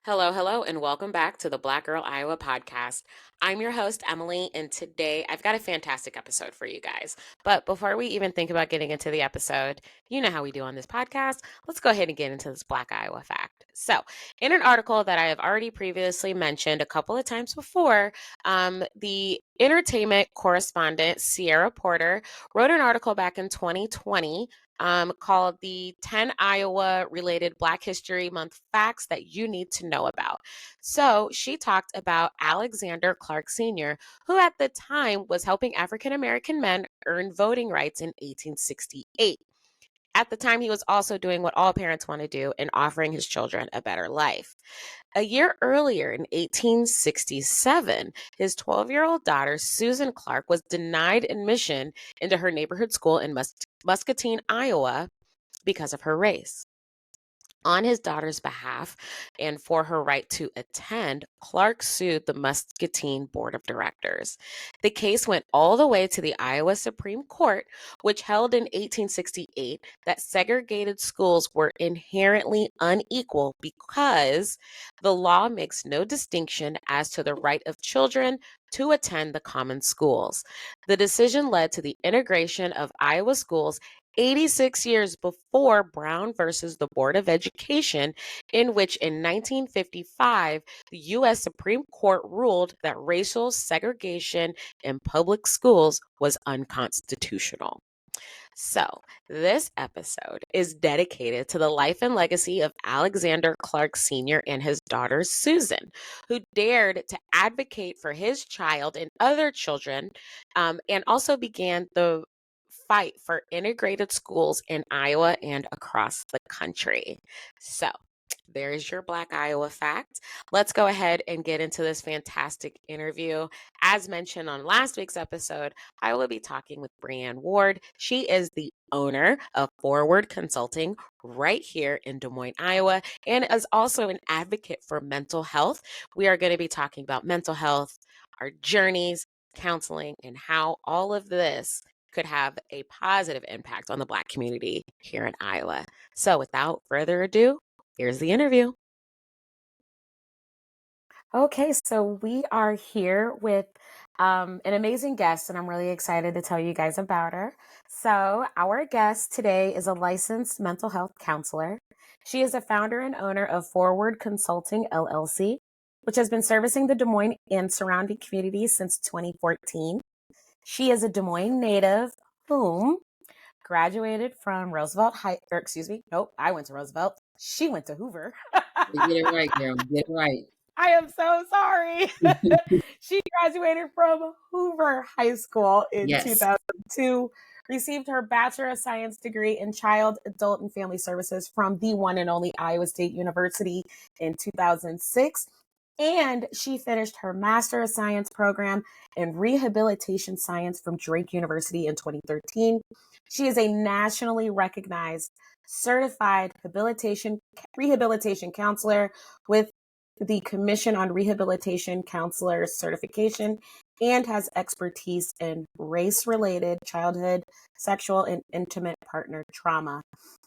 Hello, hello, and welcome back to the Black Girl Iowa podcast. I'm your host, Emily, and today I've got a fantastic episode for you guys. But before we even think about getting into the episode, you know how we do on this podcast. Let's go ahead and get into this Black Iowa fact. So, in an article that I have already previously mentioned a couple of times before, the entertainment correspondent Sierra Porter wrote an article back in 2020 called the 10 Iowa related Black History Month facts that you need to know about. So she talked about Alexander Clark Sr., who at the time was helping African American men earn voting rights in 1868. At the time, he was also doing what all parents want to do and offering his children a better life. A year earlier, in 1867, his 12-year-old daughter, Susan Clark, was denied admission into her neighborhood school in Muscatine, Iowa, because of her race. On his daughter's behalf and for her right to attend, Clark sued the Muscatine Board of Directors. The case went all the way to the Iowa Supreme Court, which held in 1868 that segregated schools were inherently unequal because the law makes no distinction as to the right of children to attend the common schools. The decision led to the integration of Iowa schools 86 years before Brown versus the Board of Education, in which in 1955, the U.S. Supreme Court ruled that racial segregation in public schools was unconstitutional. So, this episode is dedicated to the life and legacy of Alexander Clark Sr. and his daughter Susan, who dared to advocate for his child and other children, and also began the fight for integrated schools in Iowa and across the country. So, there's your Black Iowa fact. Let's go ahead and get into this fantastic interview. As mentioned on last week's episode, I will be talking with Breanne Ward. She is the owner of ForWard Consulting right here in Des Moines, Iowa, and is also an advocate for mental health. We are going to be talking about mental health, our journeys, counseling, and how all of this could have a positive impact on the Black community here in Iowa. So without further ado, here's the interview. Okay, so we are here with an amazing guest, and I'm really excited to tell you guys about her. So, our guest today is a licensed mental health counselor. She is a founder and owner of ForWard Consulting LLC, which has been servicing the Des Moines and surrounding communities since 2014. She is a Des Moines native whom graduated from Roosevelt High, or excuse me, nope, I went to Roosevelt. She went to Hoover. Get it right, girl. Get it right. I am so sorry. She graduated from Hoover High School in Yes. 2002, received her Bachelor of Science degree in Child, Adult, and Family Services from the one and only Iowa State University in 2006. And she finished her Master of Science program in Rehabilitation Science from Drake University in 2013. She is a nationally recognized certified rehabilitation counselor with the Commission on Rehabilitation Counselor certification and has expertise in race-related childhood, sexual, and intimate partner trauma.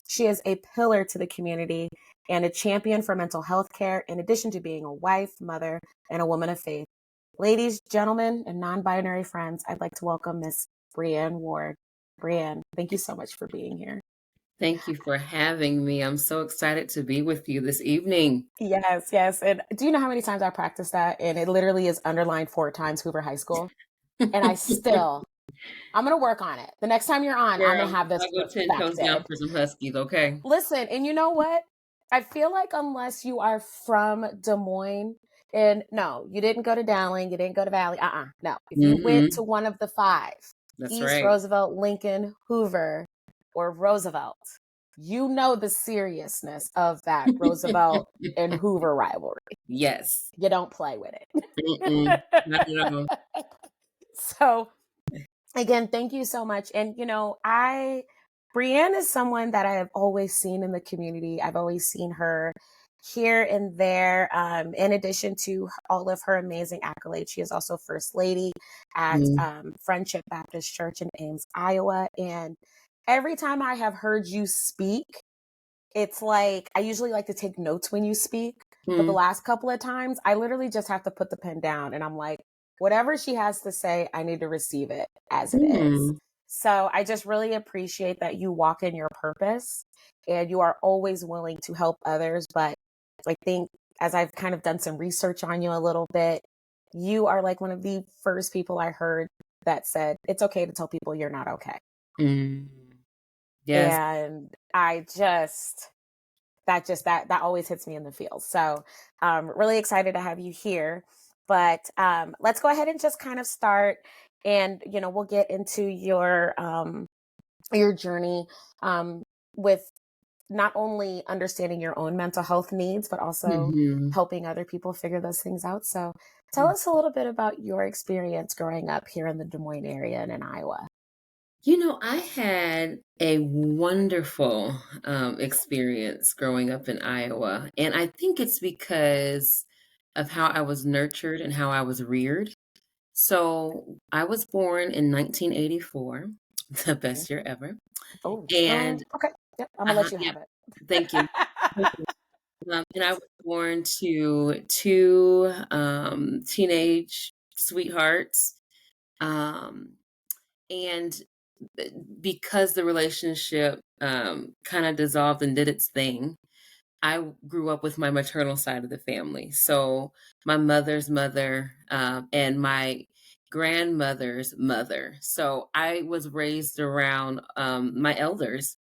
She is a pillar to the community and a champion for mental health care, in addition to being a wife, mother, and a woman of faith. Ladies, gentlemen, and non-binary friends, I'd like to welcome Miss Breanne Ward. Breanne, thank you so much for being here. Thank you for having me. I'm so excited to be with you this evening. Yes, yes. And do you know how many times I practiced that? And it literally is underlined 4 times Hoover High School. And I'm going to work on it. The next time you're on, Girl, I'm going to have this I'll go 10 toes down for some Huskies, okay? Listen, and you know what? I feel like unless you are from Des Moines, and no, you didn't go to Dowling, you didn't go to Valley, no. If you went to one of the 5, That's East, right. Roosevelt, Lincoln, Hoover, or Roosevelt, you know the seriousness of that Roosevelt and Hoover rivalry. Yes. You don't play with it. Not at all. So, again, thank you so much. And, Breanne is someone that I have always seen in the community. I've always seen her here and there. In addition to all of her amazing accolades, she is also First Lady at Friendship Baptist Church in Ames, Iowa. And every time I have heard you speak, it's like, I usually like to take notes when you speak But the Mm. last couple of times, I literally just have to put the pen down and I'm like, whatever she has to say, I need to receive it as it is. Mm. So I just really appreciate that you walk in your purpose and you are always willing to help others. But I think as I've kind of done some research on you a little bit, you are like one of the first people I heard that said, it's okay to tell people you're not okay. Mm. Yes. And I that always hits me in the feels. So really excited to have you here. But let's go ahead and just kind of start and we'll get into your journey um, with not only understanding your own mental health needs, but also Mhm. helping other people figure those things out. So tell us a little bit about your experience growing up here in the Des Moines area and in Iowa. I had a wonderful experience growing up in Iowa. And I think it's because of how I was nurtured and how I was reared. So I was born in 1984, the Okay. best year ever. Oh, And okay. Yep. I'm gonna let you yep, have it. thank you. Thank you. And I was born to two teenage sweethearts. Um, and because the relationship kind of dissolved and did its thing, I grew up with my maternal side of the family. So my mother's mother and my grandmother's mother. So I was raised around my elders.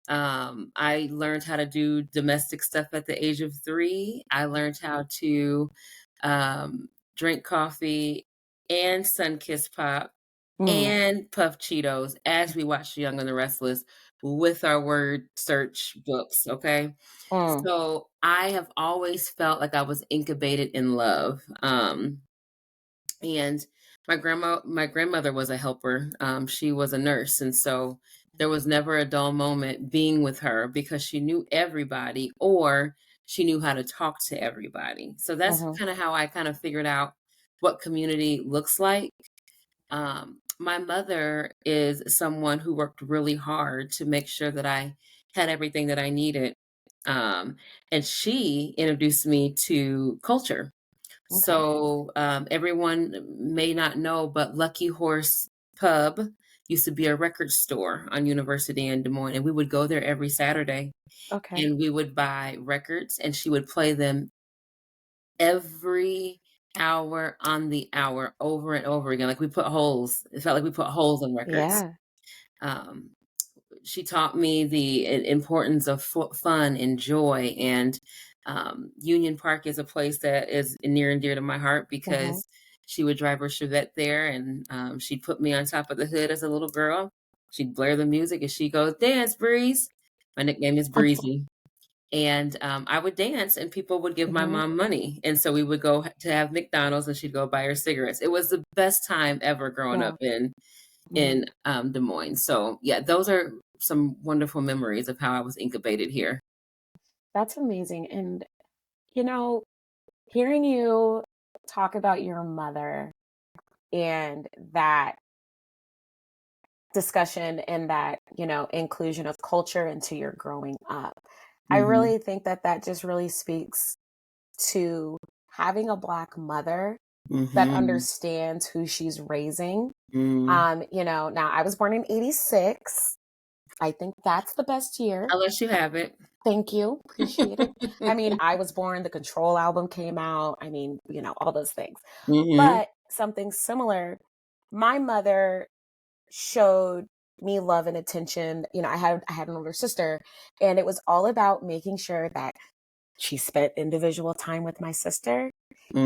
I learned how to do domestic stuff at the age of 3. I learned how to drink coffee and Sunkist Pop Mm, and Puff Cheetos as we watched Young and the Restless with our word search books, okay? mm, So I have always felt like I was incubated in love. And my grandmother was a helper. She was a nurse, and so there was never a dull moment being with her because she knew everybody or she knew how to talk to everybody. So that's mhm, kind of how I kind of figured out what community looks like. My mother is someone who worked really hard to make sure that I had everything that I needed. Um, and she introduced me to culture. okay. So everyone may not know, but Lucky Horse Pub used to be a record store on University in Des Moines. And we would go there every Saturday Okay. and we would buy records and she would play them every hour on the hour over and over again. Like we put holes. It felt like we put holes in records. Yeah. Um, she taught me the importance of fun and joy. And Union Park is a place that is near and dear to my heart Mhm. because she would drive her Chevette there and she'd put me on top of the hood as a little girl. She'd blare the music and she goes, "Dance, Breeze." My nickname is Breezy. And I would dance and people would give my Mhm. mom money. And so we would go to have McDonald's and she'd go buy her cigarettes. It was the best time ever growing up Mm, in mhm. Des Moines. So yeah, those are some wonderful memories of how I was incubated here. That's amazing. And, you know, hearing you talk about your mother and that discussion and that, inclusion of culture into your growing up, I Mhm. really think that that just really speaks to having a Black mother that Mhm. understands who she's raising. Mm. Now I was born in 86. I think that's the best year. I'll let you have it. Thank you. Appreciate it. I mean, I was born, the Control album came out. I mean, all those things. Mhm. But something similar, my mother showed me love and attention. I had an older sister, and it was all about making sure that she spent individual time with my sister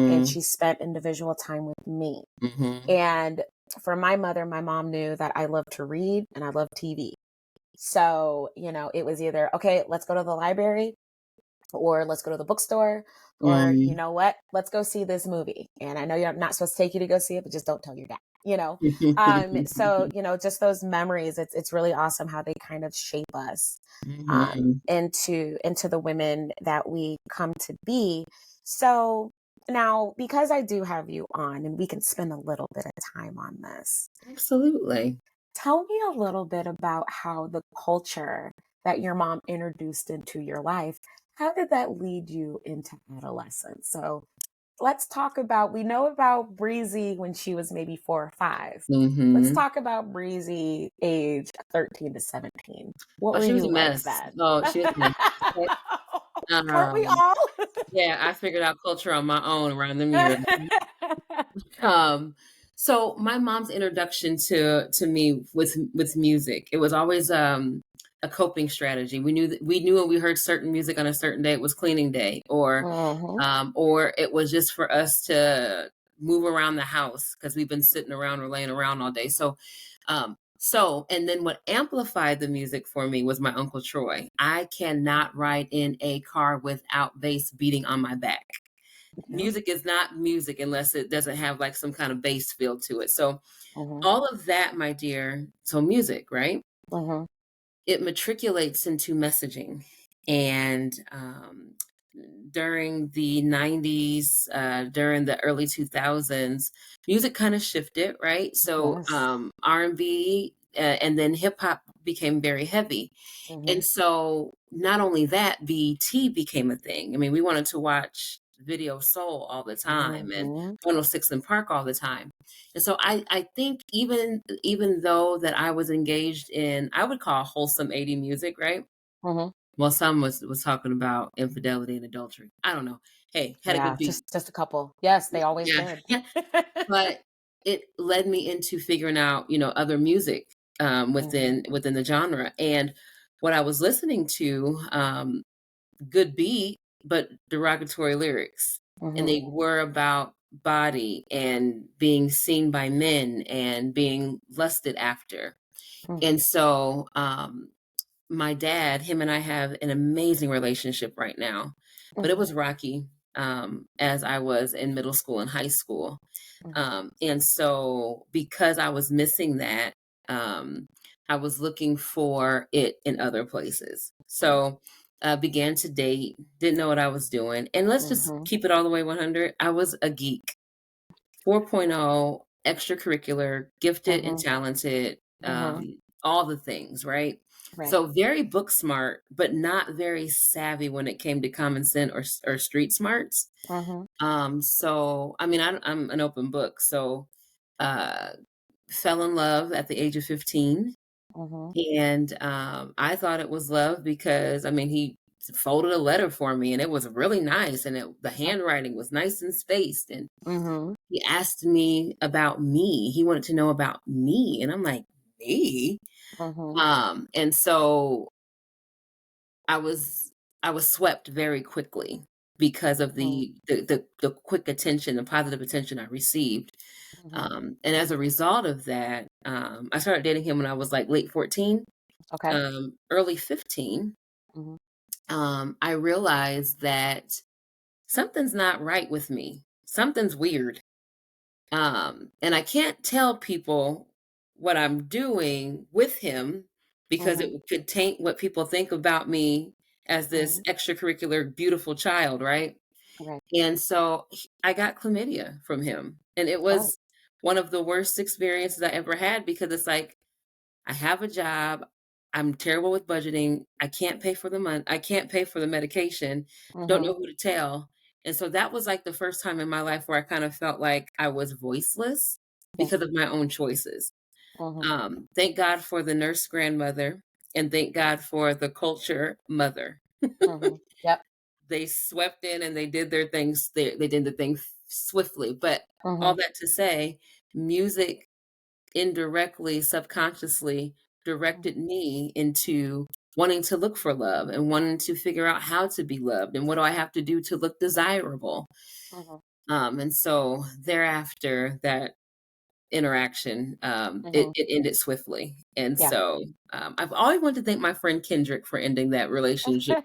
and Mm. she spent individual time with me. Mhm. And for my mother, my mom knew that I love to read and I love TV. So, it was either, okay, let's go to the library or let's go to the bookstore or you Mm. know what, let's go see this movie. And I know you're not supposed to take you to go see it, but just don't tell your dad. So, just those memories, it's really awesome how they kind of shape us Mhm. into the women that we come to be. So now, because I do have you on and we can spend a little bit of time on this, Absolutely. tell me a little bit about how the culture that your mom introduced into your life how did that lead you into adolescence? So let's talk about, we know about Breezy when she was maybe 4 or 5. Let's Mhm. talk about Breezy age 13 to 17. What Oh, were she was you a like mess. then? Oh, she was a mess. Okay. Weren't we Um, all? yeah, I figured out culture on my own around them years. Um, so my mom's introduction to me with music, it was always a coping strategy. We knew when we heard certain music on a certain day, it was cleaning day, Mhm, or it was just for us to move around the house because we've been sitting around or laying around all day. And then what amplified the music for me was my Uncle Troy. I cannot ride in a car without bass beating on my back. yep, Music is not music unless it doesn't have like some kind of bass feel to it. So mhm, all of that, my dear, so music, right? mhm, It matriculates into messaging. And during the 90s, during the early 2000s, music kind of shifted, right? So yes, R&B and then hip hop became very heavy. And mhm, so not only that, BET became a thing. I mean, we wanted to watch Video Soul all the time and mhm, 106 in Park all the time. And so I think even though that I was engaged in, I would call wholesome 80 music, right? mhm. Well, some was talking about infidelity and adultery. I don't know. Hey, had a Yeah, good beat. just a couple. Yes, they always Yeah. did. But it led me into figuring out, other music Mhm, within the genre. And what I was listening to, good beat, but derogatory lyrics. And mhm, they were about body and being seen by men and being lusted after. mhm, And so my dad, him and I have an amazing relationship right now, but it mhm, was rocky as I was in middle school and high school. mhm, And so because I was missing that, um, I was looking for it in other places. So began to date, didn't know what I was doing. And let's just mhm, keep it all the way 100. I was a geek, 4.0, extracurricular, gifted and mhm, talented, mhm. all the things, right? Right. So very book smart, but not very savvy when it came to common sense or street smarts. Mhm, So I mean, I'm an open book. So uh, fell in love at the age of 15, mhm, and I thought it was love because I mean he folded a letter for me, and it was really nice, and the yep, handwriting was nice and spaced, and mhm, he asked me about me. He wanted to know about me, and I'm like, me? mhm, And so I was I was swept very quickly because of mhm, the quick attention, the positive attention I received. mhm. And as a result of that, I started dating him when I was like late 14, Okay. early 15. Mhm, I realized that something's not right with me. Something's weird. And I can't tell people what I'm doing with him because it mhm, could taint what people think about me as this mhm. extracurricular, beautiful child, right? Right. And so I got chlamydia from him. And it Oh. was one of the worst experiences I ever had because it's like, I have a job. I'm terrible with budgeting. I can't pay for the month. I can't pay for the medication. Don't know Mhm. who to tell. And so that was like the first time in my life where I kind of felt like I was voiceless Yeah. because of my own choices. Mhm. Thank God for the nurse grandmother and thank God for the culture mother. Mhm. Yep. They swept in and they did their things. They did the thing swiftly. But all Mhm. that to say, music indirectly, subconsciously Mhm. directed me into wanting to look for love and wanting to figure out how to be loved and what do I have to do to look desirable. Mhm. And so thereafter, that interaction, it, Mhm. it ended swiftly. And Yeah. so I've always wanted to thank my friend Kendrick for ending that relationship.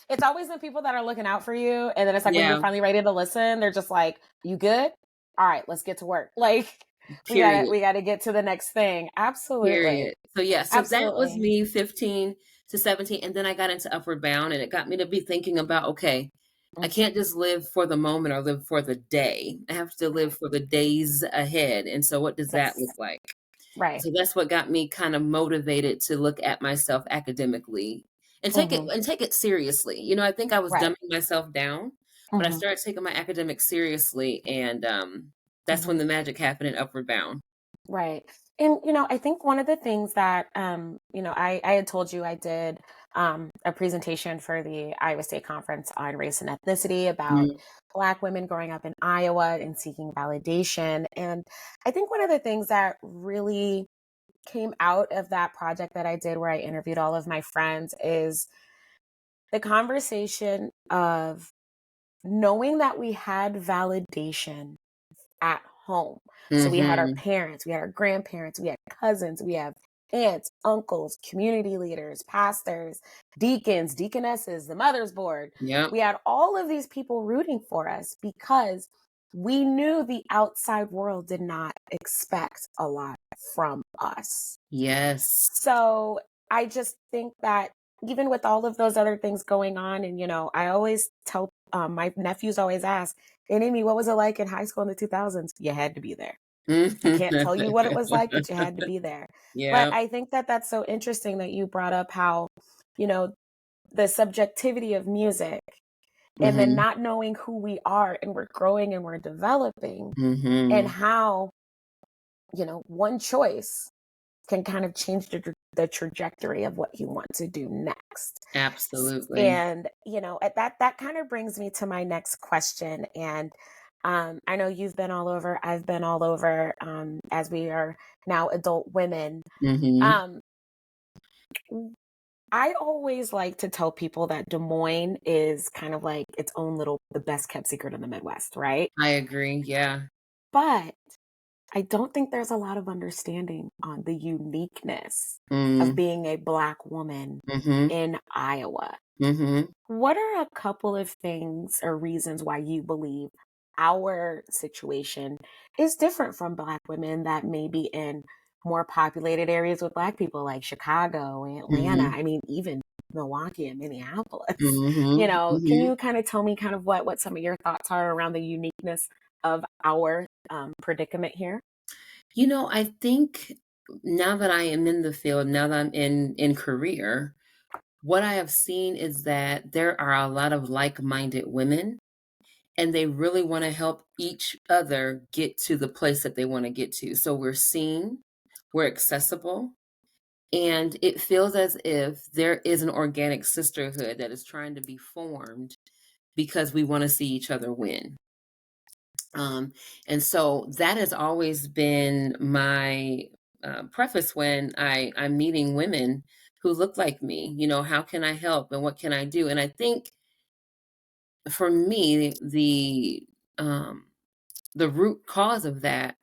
It's always the people that are looking out for you, and then it's like when you're Yeah, finally ready to listen, they're just like, "You good? All right, let's get to work." Like we gotta period. we gotta get to the next thing. Absolutely. Period. So yeah, so that was Absolutely. me 15 to 17 and then I got into Upward Bound and it got me to be thinking about okay, I Mhm. can't just live for the moment or live for the day. I have to live Right. for the days ahead. And so what does that look Yes. like? Right. So that's what got me kind of motivated to look at myself academically Mhm. and take it seriously. You know, I think I was Right. dumbing myself down, but I Mhm. started taking my academics seriously, and that's when Mhm. the magic happened in Upward Bound. Right. And, I think one of the things that, I had told you I did a presentation for the Iowa State Conference on race and ethnicity about Mm, Black women growing up in Iowa and seeking validation. And I think one of the things that really came out of that project that I did where I interviewed all of my friends is the conversation of knowing that we had validation at home. So we had our mhm. parents, we had our grandparents, we had cousins, we have aunts, uncles, community leaders, pastors, deacons, deaconesses, the mother's board. Yep. We had all of these people rooting for us because we knew the outside world did not expect a lot from us. Yes. So I just think that even with all of those other things going on, and I always tell my nephews always ask, "And Amy, what was it like in high school in the 2000s?" You had to be there. I can't tell you what it was like, but you had to be there. But Yep. I think that that's so interesting that you brought up how, you know, the subjectivity of music and then Mhm. not knowing who we are and we're growing and we're developing and Mhm. how, one choice can kind of change the trajectory of what you want to do next. Absolutely. And that kind of brings me to my next question. And I know you've been all over, I've been all over, as we are now adult women. Mhm. um, I always like to tell people that Des Moines is kind of like its own little the best kept secret in the Midwest, right? I agree, yeah. But I don't think there's a lot of understanding on the uniqueness of Mm. being a Black woman Mhm. in Iowa. Mhm. What are a couple of things or reasons why you believe our situation is different from Black women that may be in more populated areas with Black people like Chicago and Atlanta? Mhm. I mean, even Milwaukee and Minneapolis. Mhm. Can Mhm. you kind of tell me kind of what some of your thoughts are around the uniqueness of our predicament here? You know, I think now that I am in the field, now that I'm in career, what I have seen is that there are a lot of like-minded women, and they really wanna help each other get to the place that they wanna get to. So we're seen, we're accessible, and it feels as if there is an organic sisterhood that is trying to be formed because we wanna see each other win. Um, and so that has always been my preface when I'm meeting women who look like me. You know, how can I help and what can I do? And I think for me, um, the root cause of that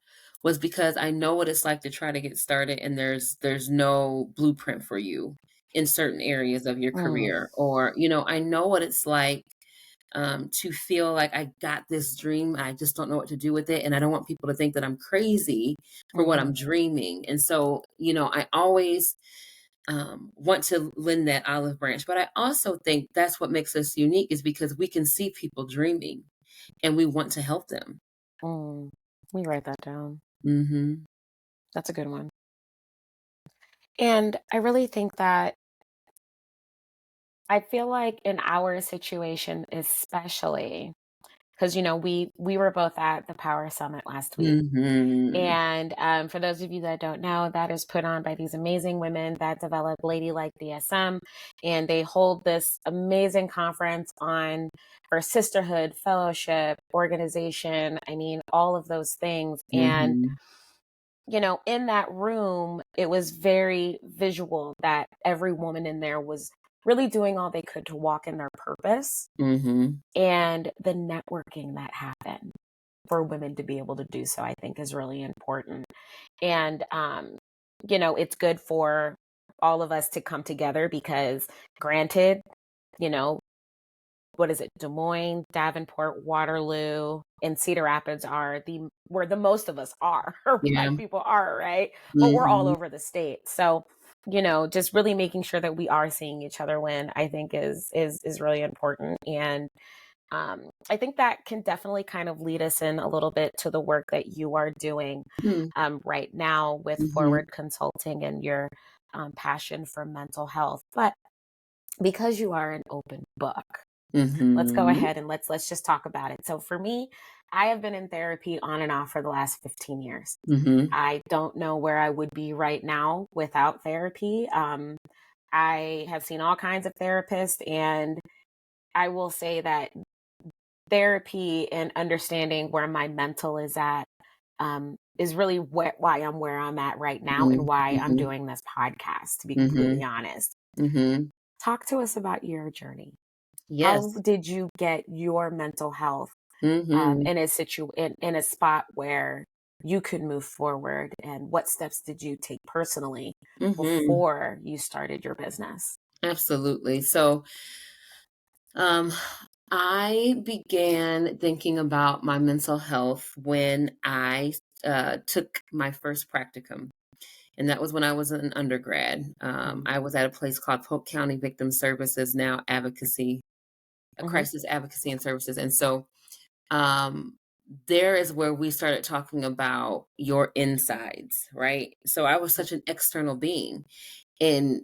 was because I know what it's like to try to get started, and there's no blueprint for you in certain areas of your Mm, career, or I know what it's like to feel like I got this dream. I just don't know what to do with it. And I don't want people to think that I'm crazy for what mhm, I'm dreaming. And so, I always want to lend that olive branch. But I also think that's what makes us unique is because we can see people dreaming and we want to help them. mm. Let me write that down. Hmm. That's a good one. And I really think that I feel like in our situation, especially because we were both at the Power Summit last week. Hmm. And for those of you that don't know, that is put on by these amazing women that develop Ladylike DSM. And they hold this amazing conference on for sisterhood, fellowship, organization. I mean, all of those things. And, Hmm. in that room, it was very visual that every woman in there was really doing all they could to walk in their purpose Hmm. and the networking that happened for women to be able to do so, I think is really important. And, it's good for all of us to come together because, granted, you know, what is it? Des Moines, Davenport, Waterloo, and Cedar Rapids are where the most of us are, or Yeah. Black people are, right? But we're all Hmm. over the state. So, just really making sure that we are seeing each other win, I think is really important. And I think that can definitely kind of lead us in a little bit to the work that you are doing right now with Hmm. Forward Consulting and your passion for mental health. But because you are an open book, let's go Mhm. ahead and let's just talk about it. So for me, I have been in therapy on and off for the last 15 years. Mhm. I don't know where I would be right now without therapy. I have seen all kinds of therapists, and I will say that therapy and understanding where my mental is really why I'm where I'm at right now and Mhm. why I'm Mhm. doing this podcast, to be completely Mhm. honest. Mhm. Talk to us about your journey. How Yes. did you get your mental health Mhm. in a spot where you could move forward, and what steps did you take personally Mhm. before you started your business? Absolutely. So, um, I began thinking about my mental health when I took my first practicum, and that was when I was an undergrad. Mhm, I was at a place called Polk County Victim Services, now Advocacy, mhm, Crisis Advocacy and Services, and so um, there is where we started talking about your insides, right? So I was such an external being, and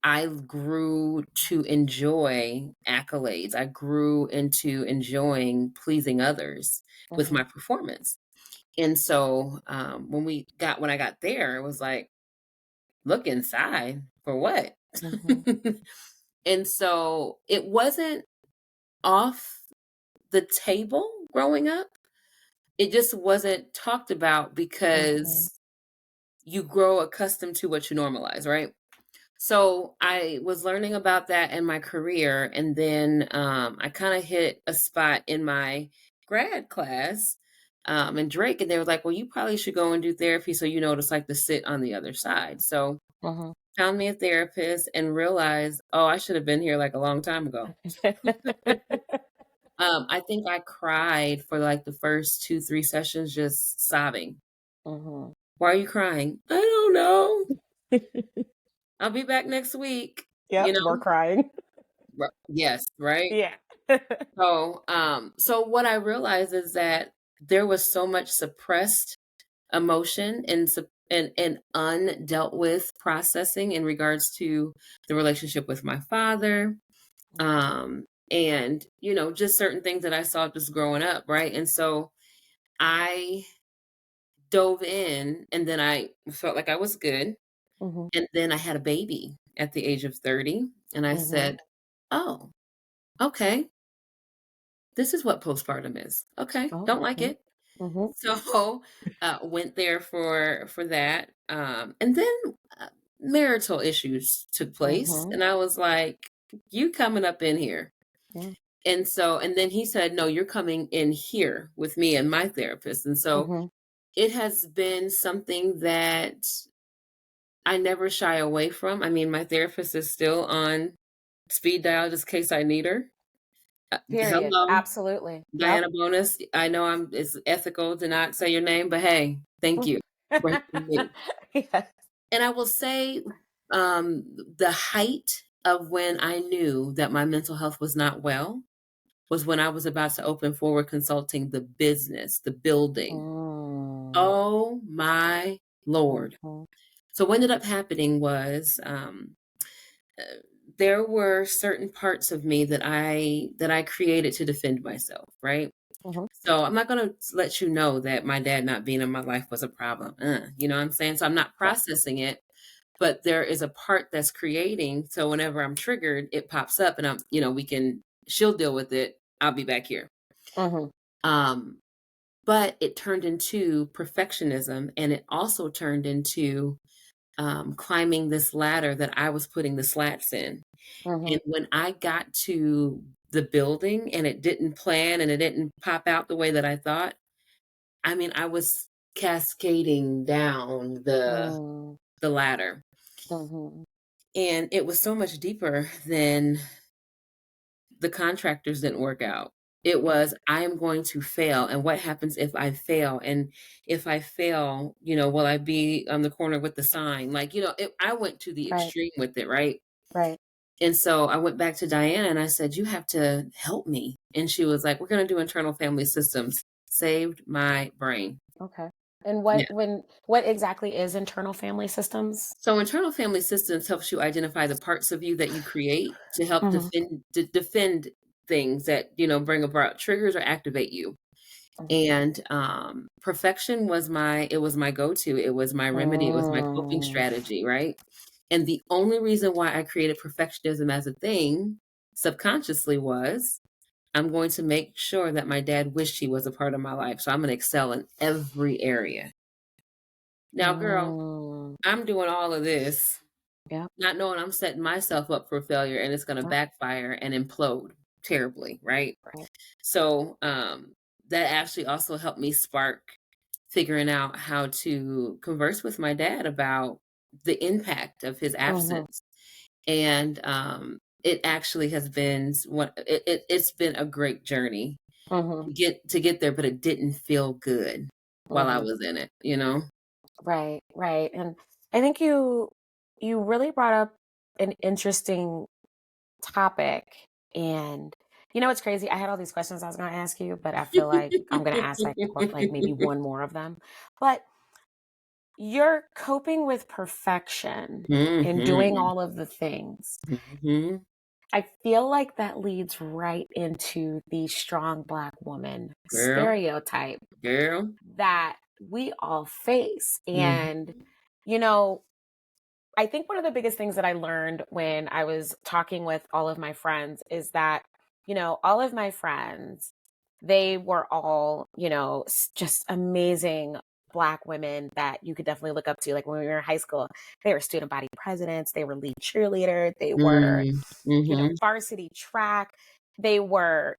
I grew to enjoy accolades. I grew into enjoying pleasing others with mhm, my performance. And so when I got there, it was like, look inside for what? mhm, And so it wasn't off the table growing up. It just wasn't talked about mhm, because you grow accustomed to what you normalize, right? So I was learning about that in my career, and then I kind of hit a spot in my grad class in Drake, and they were like, "Well, you probably should go and do therapy so you know what it's like to sit on the other side." So mhm. found me a therapist and realized, oh, I should have been here like a long time ago. I think I cried for like the first 2, 3 sessions, just sobbing. Mhm. Why are you crying? I don't know. I'll be back next week. You Yep, we're know? crying. Yes, right? Yeah. So what I realized is that there was so much suppressed emotion and and undealt with processing in regards to the relationship with my father, and just certain things that I saw just growing up, right? And so I dove in, and then I felt like I was good, Mhm, and then I had a baby at the age of 30, and I mhm. said, "Oh, okay, this is what postpartum is. Okay, Oh, don't like mhm, it." mhm, So, went there for that, and then uh, marital issues took place, mhm. and I was like, "You coming up in here?" Yeah. And then he said, "No, you're coming in here with me and my therapist." And so Mhm. it has been something that I never shy away from. I mean, my therapist is still on speed dial just in case I need her. Period. Hello. Absolutely. Yep. Diana Bonus, I know it's ethical to not say your name, but hey, thank you for helping me. Yes. And I will say, the height of when I knew that my mental health was not well was when I was about to open Forward Consulting, the business, the building. Mm. Oh my Lord. Mhm, So what ended up happening was uh, there were certain parts of me that I created to defend myself, right? mhm. So I'm not going to let you know that my dad not being in my life was a problem. You know what I'm saying? So I'm not Right. processing it, but there is a part that's creating. So whenever I'm triggered, it pops up, and she'll deal with it. I'll be back here. Mhm, Um, but it turned into perfectionism, and it also turned into climbing this ladder that I was putting the slats in. mhm. And when I got to the building and it didn't plan and it didn't pop out the way that I thought, I mean, I was cascading down Mm. the ladder, Mhm. and it was so much deeper than the contractors didn't work out. It Mm. was, I am going to fail, and what happens if I fail? And if I fail, will I be on the corner with the sign? Like, I went to the Right, extreme with it, right? right. And so I went back to Diana and I said, "You have to help me." And she was like, "We're going to do internal family systems." Saved my brain. Okay. And Yeah. what exactly is internal family systems? So internal family systems helps you identify the parts of you that you create to help Mhm, defend things that, bring about triggers or activate you. mhm. And perfection was my go-to. It was my remedy. It was my coping Mm, strategy, right? And the only reason why I created perfectionism as a thing subconsciously was I'm going to make sure that my dad wished he was a part of my life. So I'm going to excel in every area. Now, girl, mm. I'm doing all of this, Yep, not knowing I'm setting myself up for failure and it's going to yep, backfire and implode terribly, right? right. So that actually also helped me spark figuring out how to converse with my dad about the impact of his Mhm, absence. And it actually has been it's been a great journey mhm, to get there, but it didn't feel good while I mhm. was in it. Right, right. And I think you really brought up an interesting topic. And you know what's crazy? I had all these questions I was going to ask you, but I feel like I'm going to ask like maybe one more of them. But you're coping with perfection and doing Mhm. all of the things. Mhm. I feel like that leads right into the strong black woman Girl, stereotype girl. that we all face. Mhm. And you know, I think one of the biggest things that I learned when I was talking with all of my friends is that, all of my friends, they were all, just amazing Black women that you could definitely look up to. Like when we were in high school, they were student body presidents, they were lead cheerleader, they were, Mm. Mhm. varsity track, they were,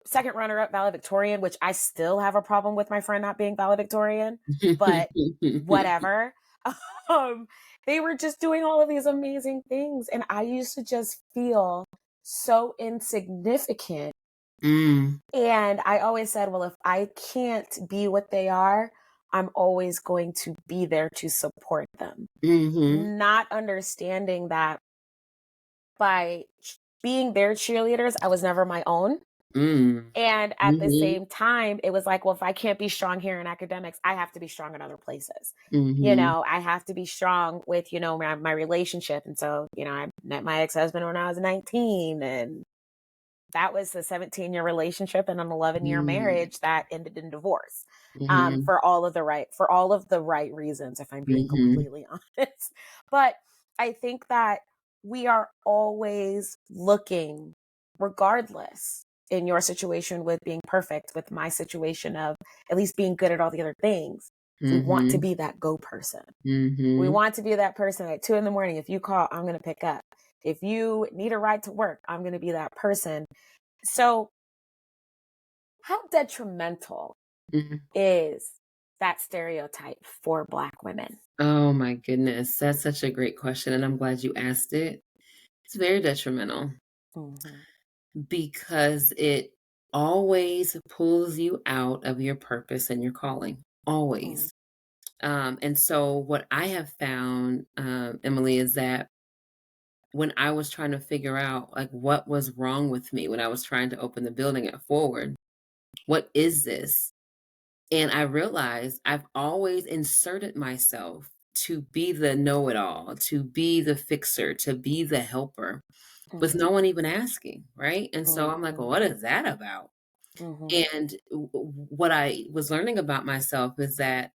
second runner up valedictorian, which I still have a problem with my friend not being valedictorian, but whatever. um, they were just doing all of these amazing things. And I used to just feel so insignificant. Mm. And I always said, well, if I can't be what they are, I'm always going to be there to support them. Mhm. Not understanding that by being their cheerleaders, I was never my own. Mm. And at the Mhm. same time, it was like, well, if I can't be strong here in academics, I have to be strong in other places. Mhm. I have to be strong with, my relationship. And so, I met my ex husband when I was 19, and that was a 17-year relationship and an 11-year Mm. marriage that ended in divorce. Mhm. For all of the right reasons, if I'm being Mhm. completely honest. But I think that we are always looking, regardless, in your situation with being perfect, with my situation of at least being good at all the other things, we want to Mhm. be that go person. We Mhm. want to be that person at 2 in the morning. If you call, I'm going to pick up. If you need a ride to work, I'm going to be that person. So, how detrimental Mhm. is that stereotype for Black women? Oh my goodness, that's such a great question, and I'm glad you asked it. It's very detrimental Mhm, because it always pulls you out of your purpose and your calling, mm, always. And so what I have found, Emily, is that when I was trying to figure out like what was wrong with me when I was trying to open the building at Forward, what is this? And I realized I've always inserted myself to be the know it all, to be the fixer, to be the helper, with mhm, no one even asking. Right. And so I'm like, well, mhm, what is that about? mhm, And what I was learning about myself is that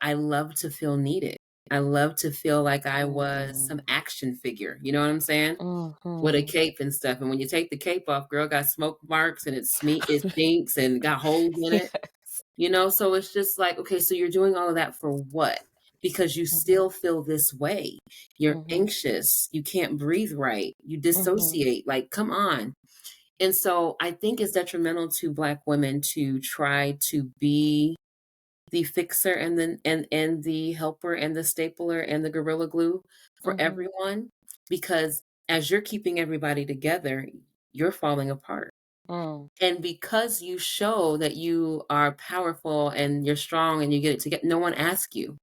I love to feel needed. I love to feel like I was mm, some action figure. You know what I'm saying? With a mhm. cape and stuff. And when you take the cape off, girl got smoke marks and it stinks and got holes in it. Yes. So it's just like, okay, so you're doing all of that for what? Because you Mhm, still feel this way. You're mhm, anxious. You can't breathe right. You mhm, dissociate. Like, come on. And so I think it's detrimental to Black women to try to be the fixer and the helper and the stapler and the gorilla glue for mhm, everyone, because as you're keeping everybody together, you're falling apart. mm, And because you show that you are powerful and you're strong and you get it together, no one asks you,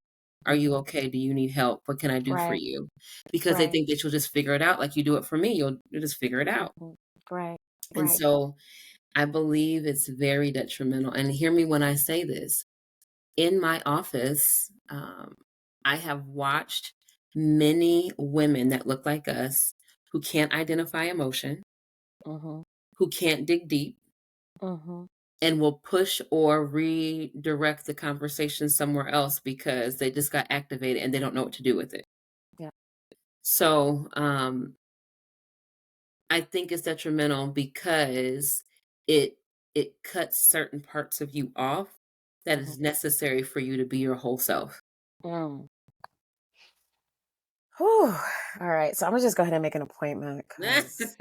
"Are you mhm. okay? Do you need help? What can I do for Right, you?" Because they right, think that you'll just figure it out like you do it for me. You'll just figure it out. mhm, right, And right. so I believe it's very detrimental. And hear me when I say this. in my office, I have watched many women that look like us who can't identify emotion, Mhm. who can't dig deep, Mhm. and will push or redirect the conversation somewhere else because they just got activated and they don't know what to do with it. Yeah. So, I think it's detrimental because it it cuts certain parts of you off that Mhm. is necessary for you to be your whole self. Mm. Whew. All right. So I'm gonna just go ahead and make an appointment because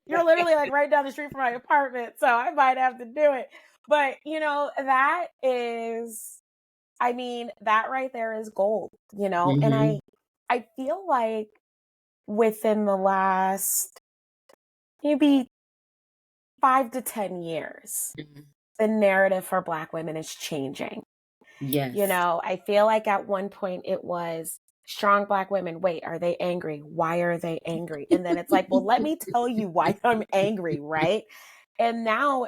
you're literally like right down the street from my apartment. So I might have to do it. But that is, I mean, that right there is gold, and Mhm, I feel like within the last maybe 5 to 10 years, mhm. the narrative for Black women is changing. Yes. I feel like at one point it was strong Black women. Wait, are they angry? Why are they angry? And then it's like, well, let me tell you why I'm angry, right? And now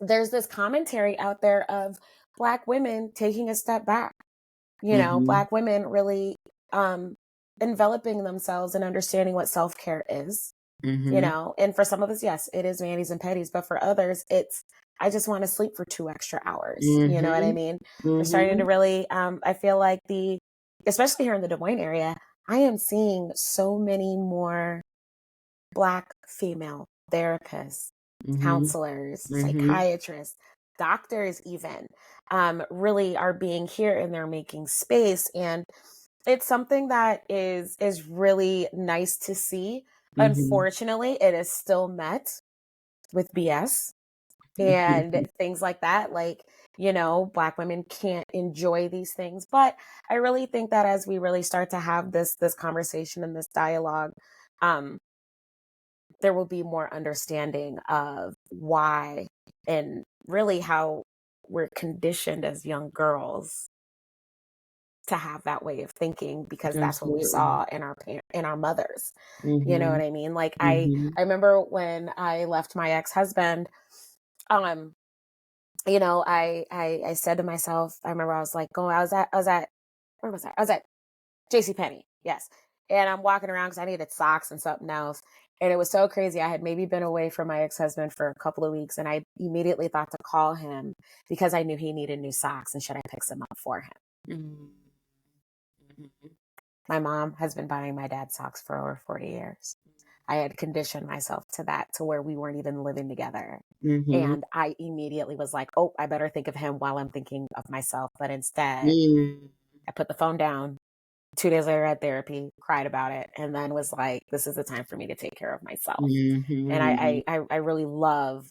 there's this commentary out there of Black women taking a step back, Mhm, Black women really um enveloping themselves and understanding what self-care is, mhm, and for some of us, yes, it is manis and petties, but for others, it's I just want to sleep for 2 extra hours. You know what I mhm, mean? We're starting to mhm, really, I feel like especially here in the Des Moines area, I am seeing so many more Black female therapists, mhm, counselors, mhm, psychiatrists, doctors, even really are being here and they're making space. And it's something that is really nice to see. mhm, Unfortunately, it is still met with BS and mhm. things like that. Like, Black women can't enjoy these things. But I really think that as we really start to have this conversation and this dialogue, um, there will be more understanding of why and really how we're conditioned as young girls to have that way of thinking because that's what we Absolutely. saw in our mothers. You know what Mhm, I mean? Like mhm, I remember when I left my ex-husband, um I said to myself, I remember I was like, going I was at where was I? I was at JC Penney. Yes. And I'm walking around because I needed socks and something else. And it was so crazy. I had maybe been away from my ex-husband for a couple of weeks and I immediately thought to call him because I knew he needed new socks and should I pick some up for him. mhm, mhm, My mom has been buying my dad socks for over 40 years. I had conditioned myself to that to where we weren't even living together. mhm, And I immediately was like, oh, I better think of him while I'm thinking of myself. But instead, mhm, I put the phone down. 2 days later, I had therapy, cried about it, and then was like, this is the time for me to take care of myself. And mhm, I really love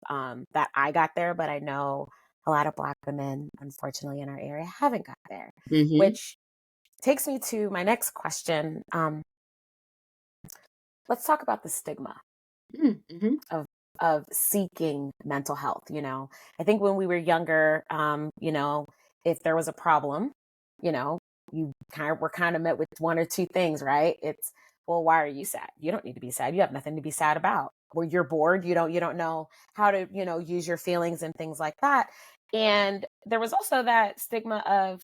that I got there, but I know a lot of Black women, unfortunately, in our area haven't got there, mhm, which takes me to my next question. Let's talk about the stigma mhm, mhm, of seeking mental health. I think when we were younger, if there was a problem, you know you were kind of met with one or two things, right? It's, well, why are you sad? You don't need to be sad. You have nothing to be sad about. Or you're bored. You don't know how to use your feelings and things like that. And there was also that stigma of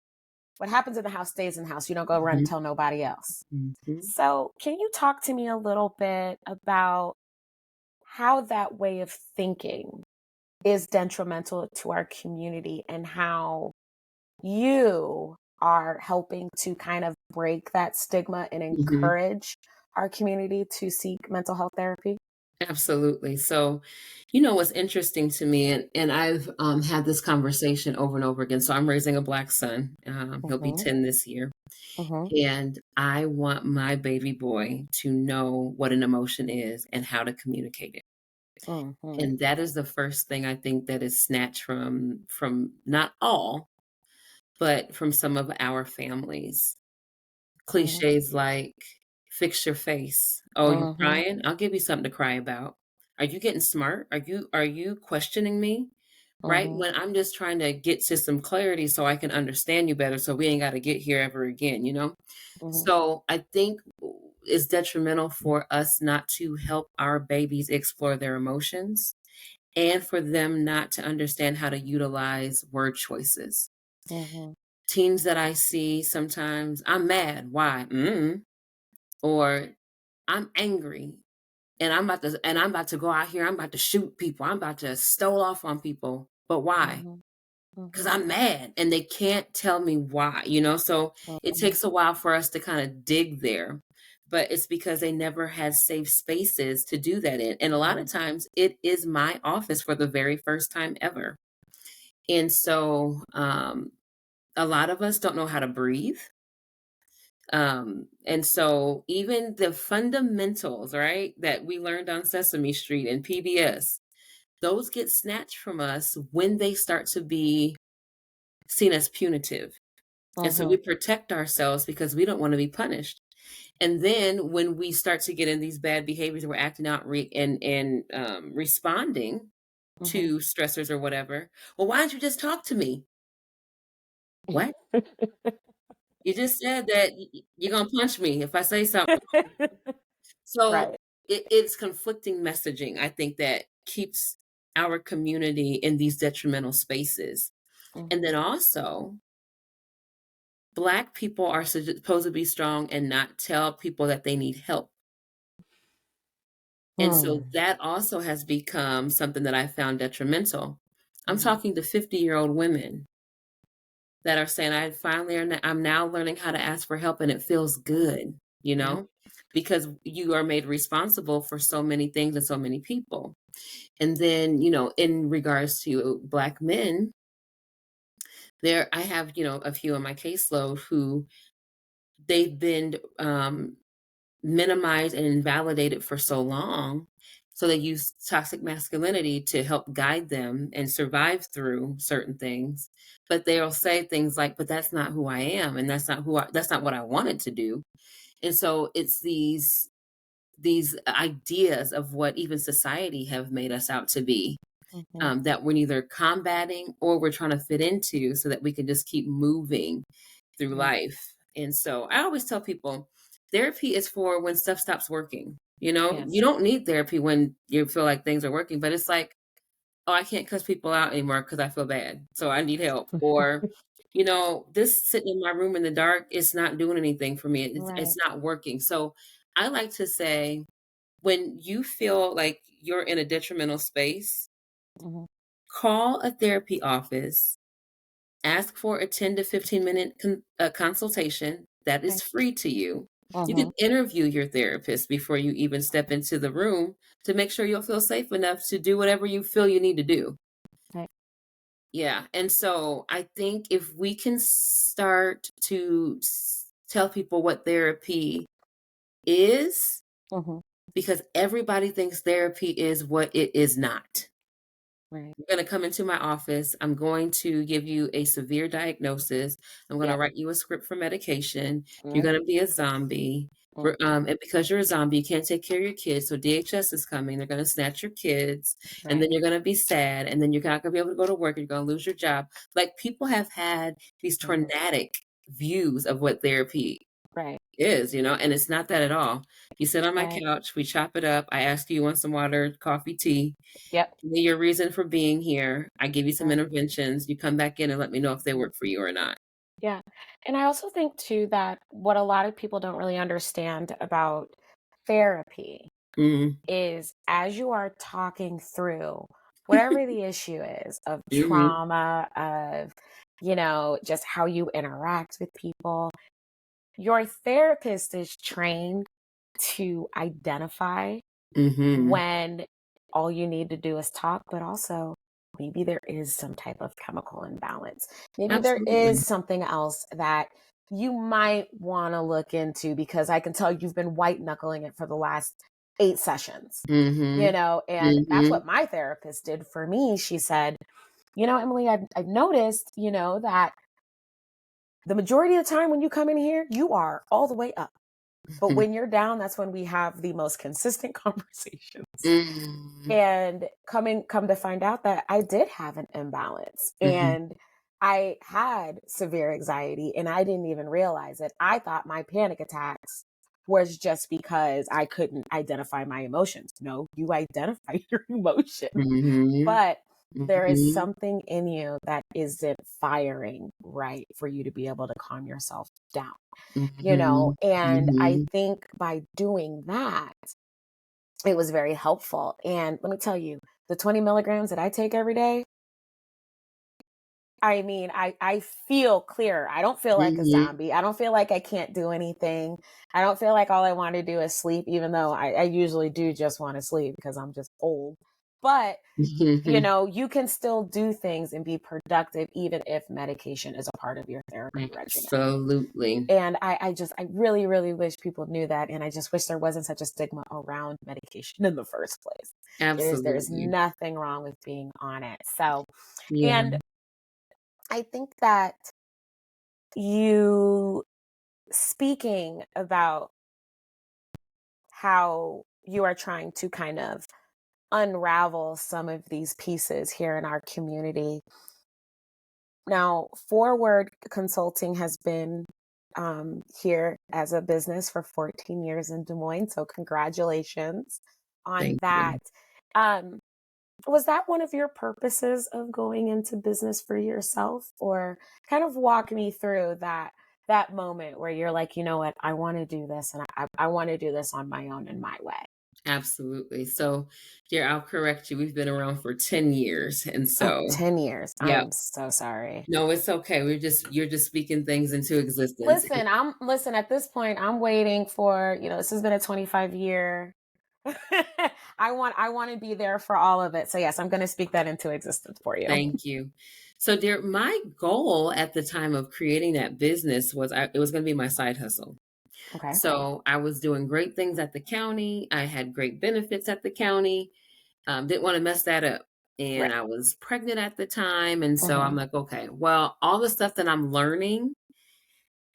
what happens in the house stays in the house. You don't go run and mhm, tell nobody else. mhm. So can you talk to me a little bit about how that way of thinking is detrimental to our community and how you are helping to kind of break that stigma and Mhm. encourage our community to seek mental health therapy? Absolutely. So, what's interesting to me, and I've had this conversation over and over again. So, I'm raising a black son. He'll be Mhm. 10 this year. Mhm. And I want my baby boy to know what an emotion is and how to communicate it. Mhm. And that is the first thing I think that is snatched from not all, but from some of our families. Mhm. Cliches like, "Fix your face." "Oh, you Mhm. crying? I'll give you something to cry about." "Are you getting smart? Are you questioning me?" Right? Mhm. When I'm just trying to get to some clarity so I can understand you better so we ain't gotta get here ever again, you know? Mhm. So, I think it's detrimental for us not to help our babies explore their emotions and for them not to understand how to utilize word choices. Mm-hmm. Teens that I see sometimes, I'm mad. Why? Or I'm angry and I'm about to go out here. I'm about to shoot people. I'm about to stole off on people. But why? Mm-hmm. Because Mm-hmm. I'm mad and they can't tell me why, you know? So it Mm-hmm. takes a while for us to kind of dig there. But it's because they never had safe spaces to do that in. And a lot of times it is my office for the very first time ever. And so a lot of us don't know how to breathe. And so even the fundamentals, right, that we learned on Sesame Street and PBS, those get snatched from us when they start to be seen as punitive. And so Mm-hmm. we protect ourselves because we don't want to be punished. And then when we start to get in these bad behaviors, we're acting out and responding Mm-hmm. to stressors or whatever. Well, why don't you just talk to me? What? You just said that you're gonna punch me if I say something. So Right. it's conflicting messaging, I think, that keeps our community in these detrimental spaces. And then Mm-hmm. also, Black people are supposed to be strong and not tell people that they need help. And so Mm-hmm. that also has become something that I found detrimental. I'm Mm-hmm. talking to 50-year-old women that are saying, I'm now learning how to ask for help and it feels good, you Yep. know, because you are made responsible for so many things and so many people. And then, in regards to Black men, I have, a few on my caseload who they've been minimized and invalidated for so long. So they use toxic masculinity to help guide them and survive through certain things. But they'll say things like, but that's not who I am. And that's not what I wanted to do. And so it's these ideas of what even society have made us out to be, Mm-hmm. that we're neither combating or we're trying to fit into so that we can just keep moving through Right. life. And so I always tell people therapy is for when stuff stops working. You Yes. don't need therapy when you feel like things are working, but it's like, oh, I can't cuss people out anymore because I feel bad. So I need help. Or, this sitting in my room in the dark is not doing anything for me. It's Right. not working. So I like to say, when you feel like you're in a detrimental space, Mm-hmm. call a therapy office, ask for a 10 to 15-minute consultation that Okay. is free to you. You Mm-hmm. can interview your therapist before you even step into the room to make sure you'll feel safe enough to do whatever you feel you need to do. Right. Yeah. And so I think if we can start to tell people what therapy is, Mm-hmm. because everybody thinks therapy is what it is not. Right. You're going to come into my office. I'm going to give you a severe diagnosis. I'm going to Yep. write you a script for medication. You're Yep. going to be a zombie. Mm-hmm. And because you're a zombie, you can't take care of your kids. So DHS is coming. They're going to snatch your kids. And Right. then you're going to be sad. And then you're not going to be able to go to work. And you're going to lose your job. Like, people have had these Mm-hmm. tornadic views of what therapy Right. is, and it's not that at all. You sit on my Right. couch, we chop it up. I ask you want some water, coffee, tea. Yep. Give me your reason for being here. I give you some Right. interventions. You come back in and let me know if they Mhm. work for you or not. Yeah. And I also think too that what a lot of people don't really understand about therapy Mhm, is as you are talking through whatever the issue is of mhm, trauma, of, just how you interact with people, your therapist is trained to identify mhm. when all you need to do is talk, but also maybe there is some type of chemical imbalance. Maybe there Absolutely. is something else that you might want to look into because I can tell you've been white knuckling it for the last 8 sessions, Mhm, and that's mhm, what my therapist did for me. She said, Emily, I've noticed, that the majority of the time when you come in here, you are all the way up. But mhm, when you're down, that's when we have the most consistent conversations. mhm, And come to find out that I did have an imbalance mhm, and I had severe anxiety and I didn't even realize it. I thought my panic attacks was just because I couldn't identify my emotions. No, you identify your emotions, Mhm. but there is Mhm. something in you that isn't firing right for you to be able to calm yourself down, Mhm. and I Mhm. think by doing that, it was very helpful. And let me tell you, the 20 milligrams that I take every day, I mean, I feel clearer. I don't feel like a Mhm. zombie. I don't feel like I can't do anything. I don't feel like all I want to do is sleep, even though I usually do just want to sleep because I'm just old. But, Mhm. you can still do things and be productive even if medication is a part of your therapy regimen. Absolutely. And I really, really wish people knew that. And I just wish there wasn't such a stigma around medication in the first place. There's Absolutely. nothing wrong with being on it. So, Yeah. and I think that you speaking about how you are trying to kind of unravel some of these pieces here in our community. Now, ForWard Consulting has been here as a business for 14 years in Des Moines. So, congratulations on Thank that. you. Um, was that one of your purposes of going into business for yourself, or kind of walk me through that moment where you're like, you know what, I want to do this, and I want to do this on my own in my way. Absolutely. So, dear, I'll correct you. We've been around for 10 years. And Oh, so, 10 years. yep. I'm so sorry. No, it's okay. You're just speaking things into existence. Listen, at this point, I'm waiting for, this has been a 25-year. I want to be there for all of it. So yes, I'm going to speak that into existence for you. Thank you. So, dear, my goal at the time of creating that business was it was going to be my side hustle. Okay. So, I was doing great things at the county. I had great benefits at the county. Didn't want to mess that up. And Right. I was pregnant at the time. And so Mhm. I'm like, okay, well, all the stuff that I'm learning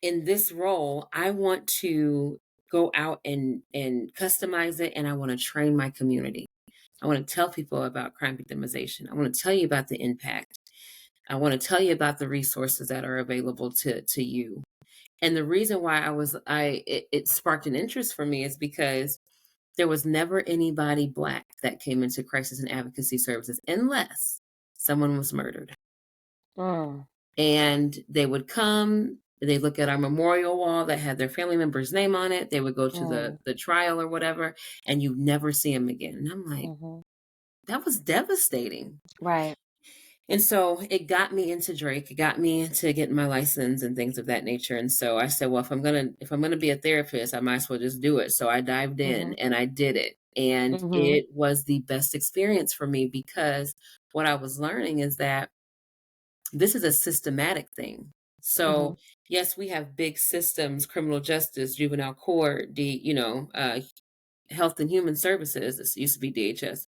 in this role, I want to go out and customize it, and I want to train my community. I want to tell people about crime victimization. I want to tell you about the impact. I want to tell you about the resources that are available to you. And the reason why it sparked an interest for me is because there was never anybody Black that came into crisis and advocacy services unless someone was murdered. Mm, And they would come, they look at our memorial wall that had their family member's name on it. They would go to mm, the trial or whatever, and you never see them again. And I'm like, mhm. that was devastating. Right. And so it got me into Drake. It got me into getting my license and things of that nature. And so I said, well, if I'm gonna be a therapist, I might as well just do it. So I dived in Mhm. and I did it. And Mhm. it was the best experience for me because what I was learning is that this is a systematic thing. Mhm. So yes, we have big systems, criminal justice, juvenile court, Health and Human Services. This used to be DHS.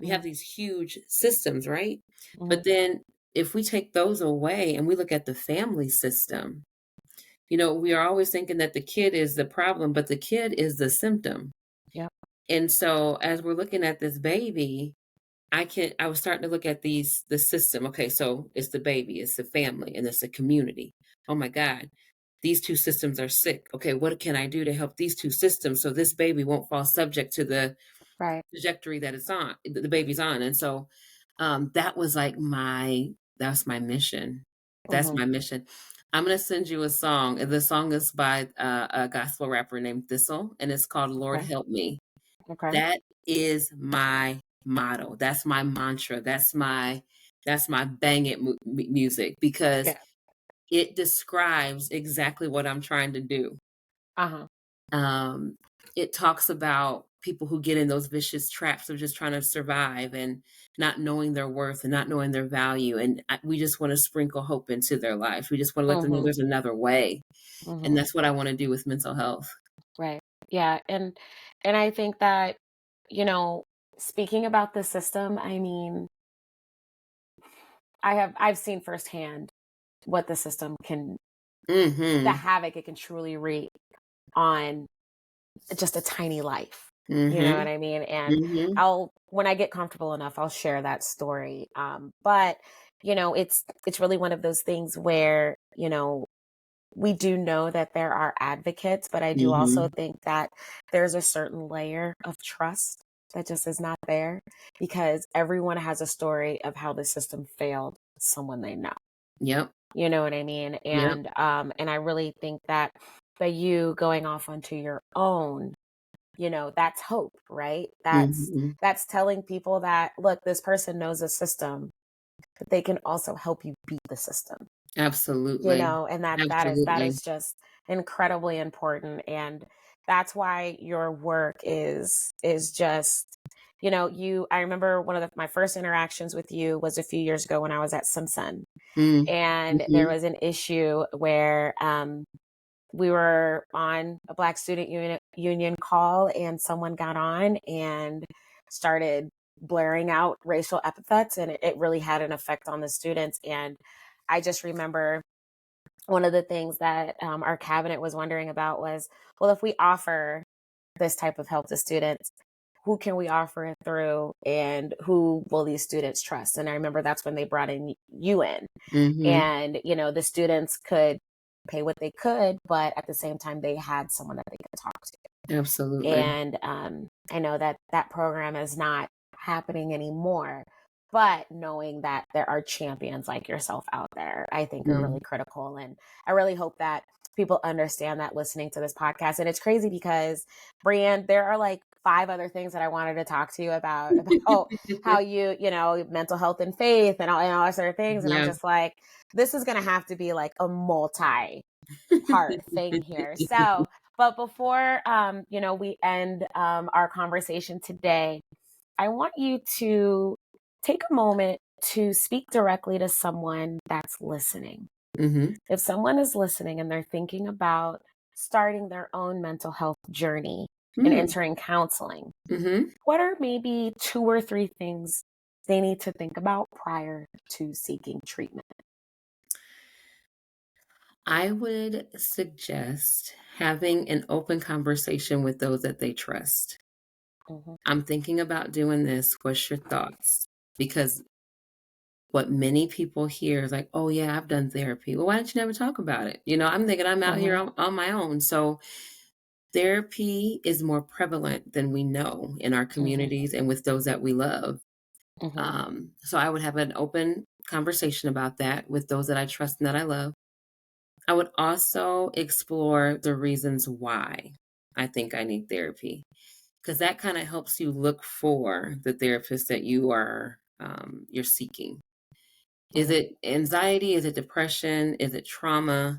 We have Mhm. these huge systems, right? Mhm. But then if we take those away and we look at the family system, we are always thinking that the kid is the problem, but the kid is the symptom. Yep. And so as we're looking at this baby, I was starting to look at the system. Okay, so it's the baby, it's the family, and it's the community. Oh my God, these two systems are sick. Okay, what can I do to help these two systems so this baby won't fall subject to the Right. trajectory that it's on, the baby's on? And so that was like that's my mission. That's Mhm. my mission. I'm gonna send you a song. And the song is by a gospel rapper named Thistle, and it's called "Lord Okay. Help Me." Okay. That is my motto. That's my mantra. That's my bang it music because Yeah. it describes exactly what I'm trying to do. Uh-huh. Um, it talks about people who get in those vicious traps of just trying to survive and not knowing their worth and not knowing their value. And we just want to sprinkle hope into their lives. We just want to let them know Mhm. there's another way. And Mhm. that's what I want to do with mental health. Right. Yeah, and I think that, you know, speaking about the system, I mean, I've seen firsthand what the system can the Mm-hmm. havoc it can truly wreak on just a tiny life. You know what Mm-hmm. I mean? And Mm-hmm. I'll when I get comfortable enough, I'll share that story. But it's really one of those things where, we do know that there are advocates, but I do also Mhm. think that there's a certain layer of trust that just is not there because everyone has a story of how the system failed someone they know. Yep. You know what I mean? Yep. And I really think that by you going off onto your own, that's hope, right? Mhm. That's telling people that look, this person knows the system, but they can also help you beat the system. Absolutely. And that Absolutely. is just incredibly important. And that's why your work is just, I remember one of my first interactions with you was a few years ago when I was at Simpson. Mm. And there Mhm. was an issue where we were on a Black Student Union call, and someone got on and started blaring out racial epithets, and it really had an effect on the students. And I just remember one of the things that our cabinet was wondering about was, well, if we offer this type of help to students, who can we offer it through, and who will these students trust? And I remember that's when they brought in you in, Mhm. and the students could pay what they could, but at the same time they had someone that they could talk to. Absolutely. And I know that that program is not happening anymore, but knowing that there are champions like yourself out there, I think are really Mm. critical. And I really hope that people understand that listening to this podcast. And it's crazy because, Breanne, there are like 5 other things that I wanted to talk to you about how mental health and faith and all those other things. And I'm Yeah. just like, this is going to have to be like a multi-part thing here. So, but before we end our conversation today, I want you to take a moment to speak directly to someone that's listening. Mhm. If someone is listening and they're thinking about starting their own mental health journey and Mm. entering counseling, Mhm. what are maybe 2 or 3 things they need to think about prior to seeking treatment? I would suggest having an open conversation with those that they trust. Hmm. I'm thinking about doing this. What's your thoughts? Because what many people hear is like, oh, yeah, I've done therapy. Well, why don't you never talk about it? I'm thinking I'm out here Hmm. on my own. So, therapy is more prevalent than we know in our Hmm. communities and with those that we love. Hmm. So, I would have an open conversation about that with those that I trust and that I love. I would also explore the reasons why I think I need therapy, because that kind of helps you look for the therapist that you're seeking. Is Hmm. it anxiety? Is it depression? Is it trauma?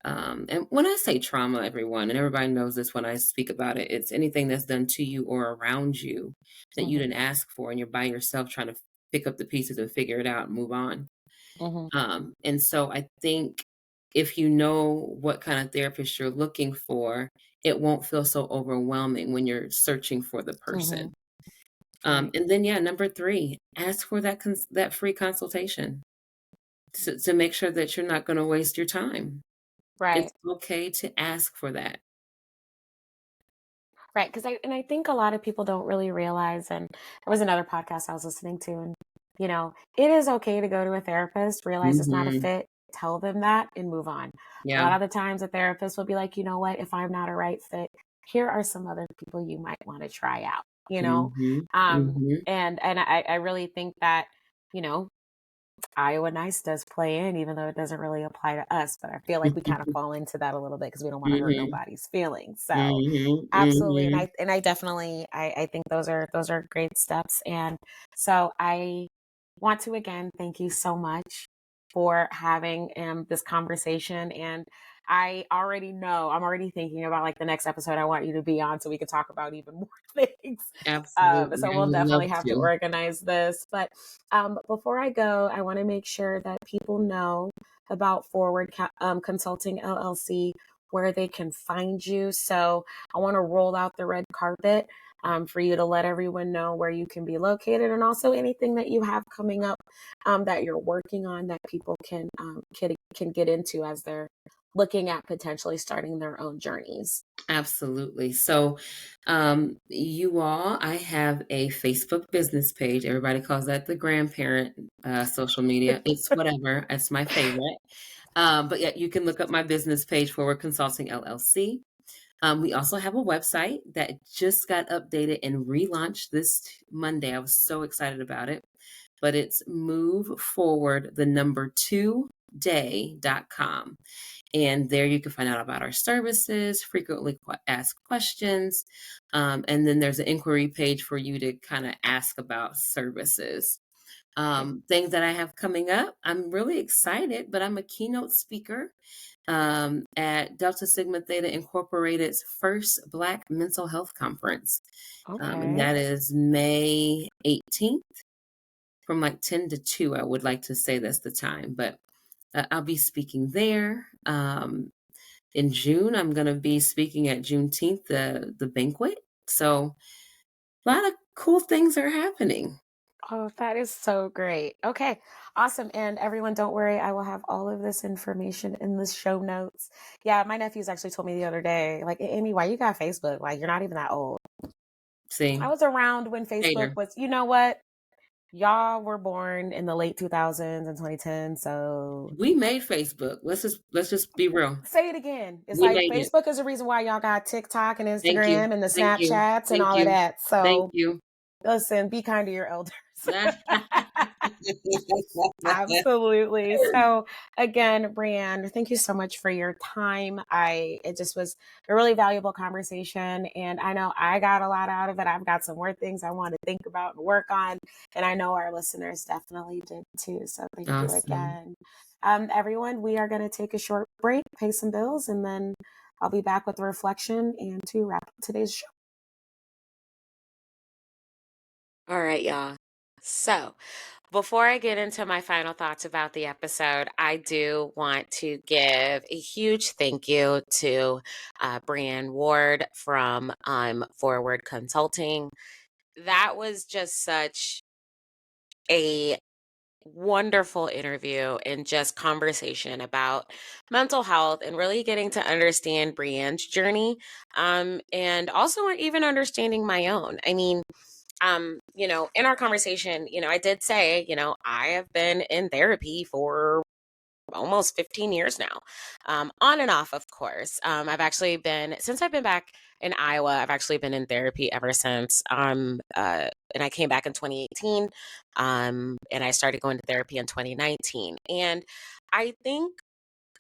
And when I say trauma, everyone, and everybody knows this when I speak about it, it's anything that's done to you or around you that you Hmm. didn't ask for, and you're by yourself trying to pick up the pieces and figure it out and move on. Hmm. And so I think if you know what kind of therapist you're looking for, it won't feel so overwhelming when you're searching for the Hmm. person. Right. And then, yeah, number three, ask for that free consultation to make sure that you're not going to waste your time. Right. It's okay to ask for that. Right. Because I think a lot of people don't really realize, and there was another podcast I was listening to, and it is okay to go to a therapist, realize it's not a Mhm. fit, tell them that, and move on. A lot Yeah. of the times, a therapist will be like, you know what, if I'm not a right fit, here are some other people you might want to try out. You know, Mhm. um, Mhm. and I really think that you know Iowa Nice does play in, even though it doesn't really apply to us. But I feel like we kind of fall into that a little bit because we don't want to hurt Mhm. nobody's feelings. So Mhm. absolutely, and Mhm. I definitely I think those are great steps. And so I want to again thank you so much for having this conversation. And I already know I'm already thinking about like the next episode I want you to be on so we could talk about even more things. Absolutely. So I we'll would love definitely have to to. organize this. But before I go, I want to make sure that people know about ForWard Consulting LLC, where they can find you. So I want to roll out the red carpet for you to let everyone know where you can be located, and also anything that you have coming up that you're working on that people can get into as they're looking at potentially starting their own journeys. Absolutely. So, you all, I have a Facebook business page. Everybody calls that the grandparent social media. It's whatever. It's my favorite. But yeah, you can look up my business page, Forward Consulting LLC. We also have a website that just got updated and relaunched this Monday. I was so excited about it. But it's move forward the number 2day.com. And there you can find out about our services, frequently asked questions. And then there's an inquiry page for you to kind of ask about services. Okay. Things that I have coming up. I'm really excited, but I'm a keynote speaker at Delta Sigma Theta Incorporated's first Black Mental Health Conference. And Okay. that is May 18th from like 10 to 2. I would like to say that's the time, but I'll be speaking there. In June, I'm going to be speaking at Juneteenth, the banquet. So a lot of cool things are happening. Oh, that is so great. Okay, awesome. And everyone, don't worry, I will have all of this information in the show notes. Yeah, my nephews actually told me the other day, like, Amy, why you got Facebook? Like, you're not even that old. I See, was around when Facebook later. was, you know what? Y'all were born in the late 2000s and 2010. So We made Facebook. Let's just be real. say it again. It's We like made it. Facebook is the reason why y'all got TikTok and Thank you. Instagram and the Thank you. Snapchats and Thank all of you. that. Thank So you. listen, be kind to your elders. Absolutely. So again, Breanne, thank you so much for your time. It just was a really valuable conversation. And I know I got a lot out of it. I've got some more things I want to think about and work on. And I know our listeners definitely did too. So thank you Awesome. again. Everyone, we are going to take a short break, pay some bills, and then I'll be back with a reflection and to wrap up today's show. All right, y'all. So, before I get into my final thoughts about the episode, I do want to give a huge thank you to Breanne Ward from ForWard Consulting. That was just such a wonderful interview and just conversation about mental health and really getting to understand Breanne's journey, and also even understanding my own. I mean, in our conversation, I did say, I have been in therapy for almost 15 years now, on and off, of course. Since I've been back in Iowa, I've actually been in therapy ever since. And I came back in 2018, and I started going to therapy in 2019. And I think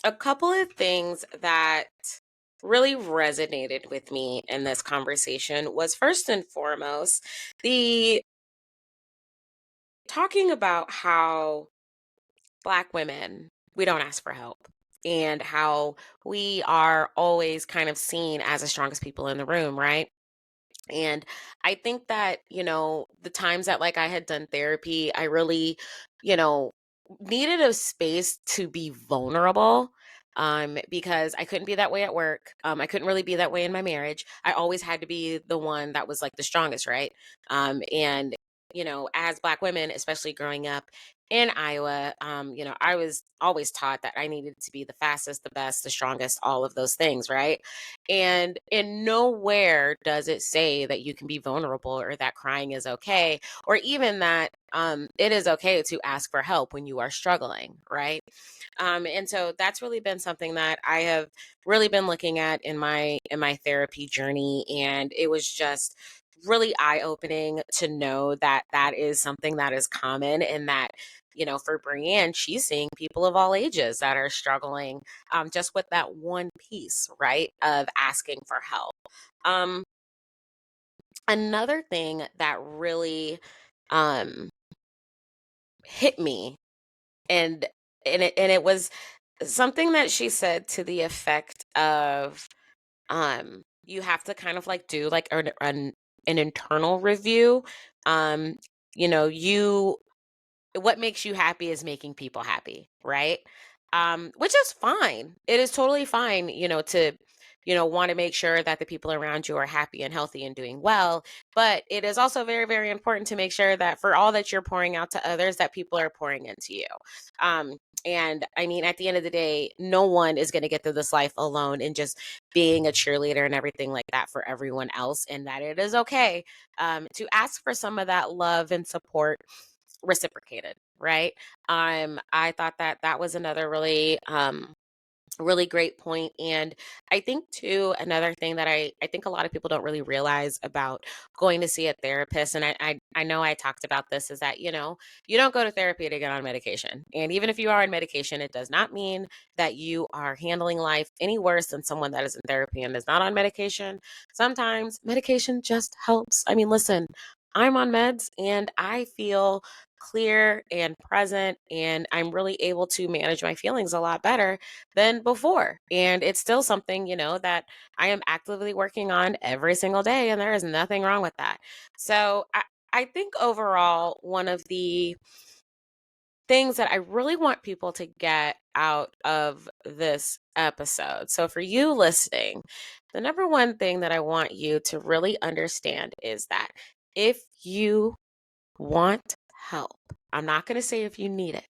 a couple of things that really resonated with me in this conversation was first and foremost the talking about how Black women, we don't ask for help, and how we are always kind of seen as the strongest people in the room, right? And I think that, the times that like I had done therapy, I really, you know, needed a space to be vulnerable. Because I couldn't be that way at work. I couldn't really be that way in my marriage. I always had to be the one that was like the strongest, right? And as Black women, especially growing up in Iowa, I was always taught that I needed to be the fastest, the best, the strongest, all of those things, right? And in nowhere does it say that you can be vulnerable or that crying is okay, or even that it is okay to ask for help when you are struggling, right? And so that's really been something that I have really been looking at in my therapy journey, and it was just really eye-opening to know that that is something that is common, and that for Breanne, she's seeing people of all ages that are struggling, just with that one piece, right, of asking for help. Um, Another thing that really um, hit me, and it was something that she said to the effect of, you have to kind of like do like an internal review. Um, you what makes you happy is making people happy, right? Which is fine. It is totally fine, to want to make sure that the people around you are happy and healthy and doing well. But it is also very, very important to make sure that for all that you're pouring out to others, that people are pouring into you. And I mean, at the end of the day, no one is going to get through this life alone and just being a cheerleader and everything like that for everyone else. And that it is okay, to ask for some of that love and support reciprocated. right? I thought that that was another really great point. And I think too, another thing that I think a lot of people don't really realize about going to see a therapist, and I know I talked about this, is that, you don't go to therapy to get on medication. And even if you are on medication, it does not mean that you are handling life any worse than someone that is in therapy and is not on medication. Sometimes medication just helps. I mean, listen, I'm on meds and I feel clear and present, and I'm really able to manage my feelings a lot better than before. And it's still something, that I am actively working on every single day, and there is nothing wrong with that. So I think overall, one of the things that I really want people to get out of this episode. So, for you listening, the number one thing that I want you to really understand is that if you want help, I'm not going to say if you need it.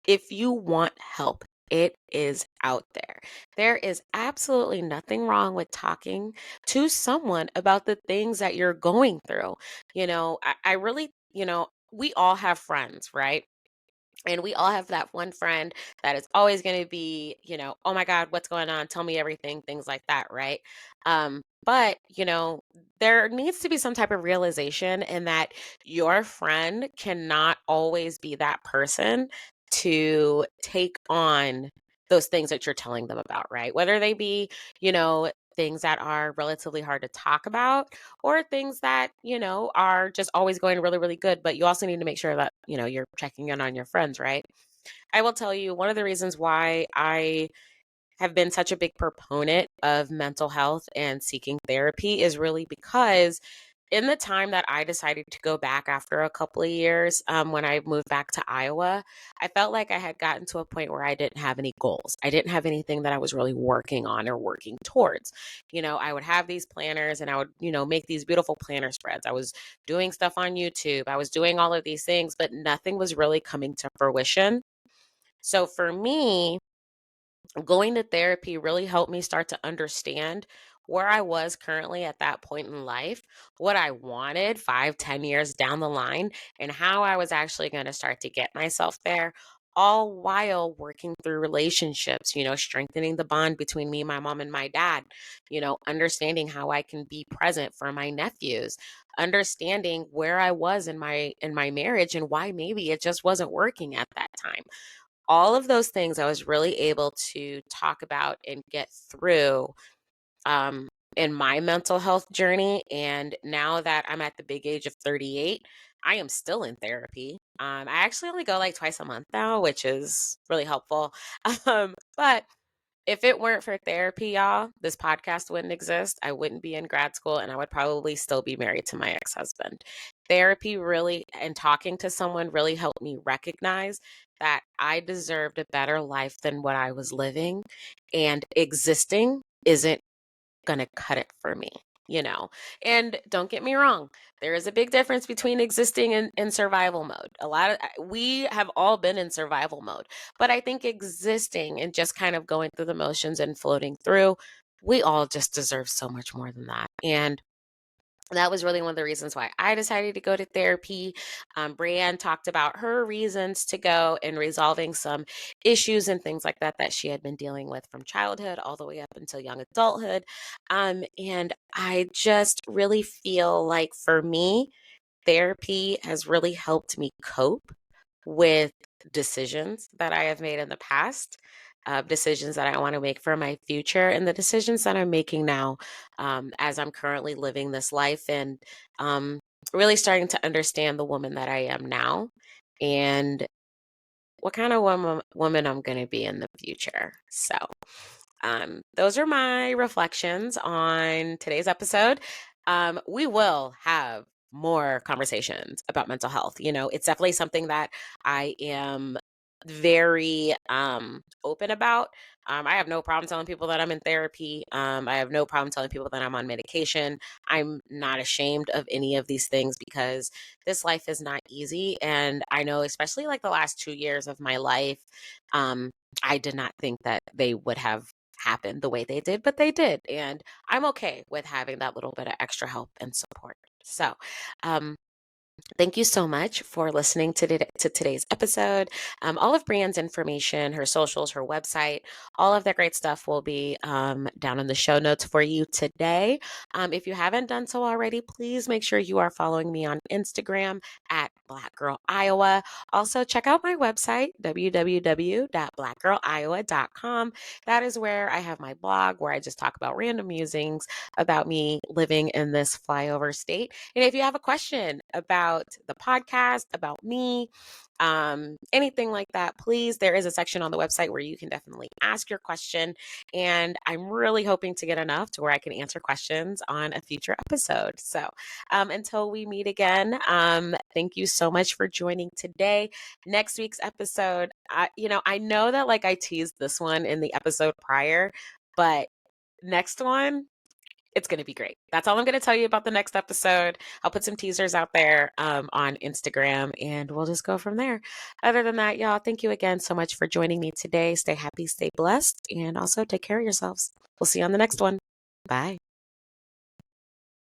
If you want help, it is out there. There is absolutely nothing wrong with talking to someone about the things that you're going through. I really, we all have friends, right? And we all have that one friend that is always going to be, oh my God, what's going on? Tell me everything, things like that, right? But, there needs to be some type of realization in that your friend cannot always be that person to take on those things that you're telling them about, right? Whether they be, things that are relatively hard to talk about, or things that, are just always going really, really good. But you also need to make sure that, you're checking in on your friends, right? I will tell you one of the reasons why I have been such a big proponent of mental health and seeking therapy is really because in the time that I decided to go back after a couple of years, when I moved back to Iowa, I felt like I had gotten to a point where I didn't have any goals. I didn't have anything that I was really working on or working towards. I would have these planners and I would, make these beautiful planner spreads. I was doing stuff on YouTube. I was doing all of these things, but nothing was really coming to fruition. So for me, going to therapy really helped me start to understand where I was currently at that point in life, what I wanted 5, 10 years down the line, and how I was actually going to start to get myself there, all while working through relationships, strengthening the bond between me, my mom, and my dad, understanding how I can be present for my nephews, understanding where I was in my marriage and why maybe it just wasn't working at that time. All of those things I was really able to talk about and get through um, in my mental health journey. And now that I'm at the big age of 38, I am still in therapy. I actually only go like twice a month now, which is really helpful. But if it weren't for therapy, y'all, this podcast wouldn't exist. I wouldn't be in grad school and I would probably still be married to my ex husband. Therapy really, and talking to someone really helped me recognize that I deserved a better life than what I was living, and existing isn't going to cut it for me, you know? And don't get me wrong, there is a big difference between existing and survival mode. We have all been in survival mode, but I think existing and just kind of going through the motions and floating through, we all just deserve so much more than that. And that was really one of the reasons why I decided to go to therapy. Breanne talked about her reasons to go and resolving some issues and things like that that she had been dealing with from childhood all the way up until young adulthood. And I just really feel like for me, therapy has really helped me cope with decisions that I have made in the past, decisions that I want to make for my future, and the decisions that I'm making now as I'm currently living this life and um, really starting to understand the woman that I am now and what kind of woman I'm going to be in the future. So, those are my reflections on today's episode. We will have more conversations about mental health. It's definitely something that I am very open about. I have no problem telling people that I'm in therapy. I have no problem telling people that I'm on medication. I'm not ashamed of any of these things because this life is not easy. And I know, especially like the last 2 years of my life, um, I did not think that they would have happened the way they did, but they did. And I'm okay with having that little bit of extra help and support. So, um, Thank you so much for listening to today's episode. All of Breanne's information, her socials, her website, all of that great stuff will be down in the show notes for you today. If you haven't done so already, please make sure you are following me on Instagram at Black Girl Iowa. Also, check out my website, www.blackgirliowa.com. That is where I have my blog where I just talk about random musings about me living in this flyover state. And if you have a question about the podcast, about me, anything like that, please, there is a section on the website where you can definitely ask your question. And I'm really hoping to get enough to where I can answer questions on a future episode. So until we meet again, thank you so much for joining today. Next week's episode, I know that like I teased this one in the episode prior, but next one, it's going to be great. That's all I'm going to tell you about the next episode. I'll put some teasers out there on Instagram and we'll just go from there. Other than that, y'all, thank you again so much for joining me today. Stay happy, stay blessed, and also take care of yourselves. We'll see you on the next one. Bye.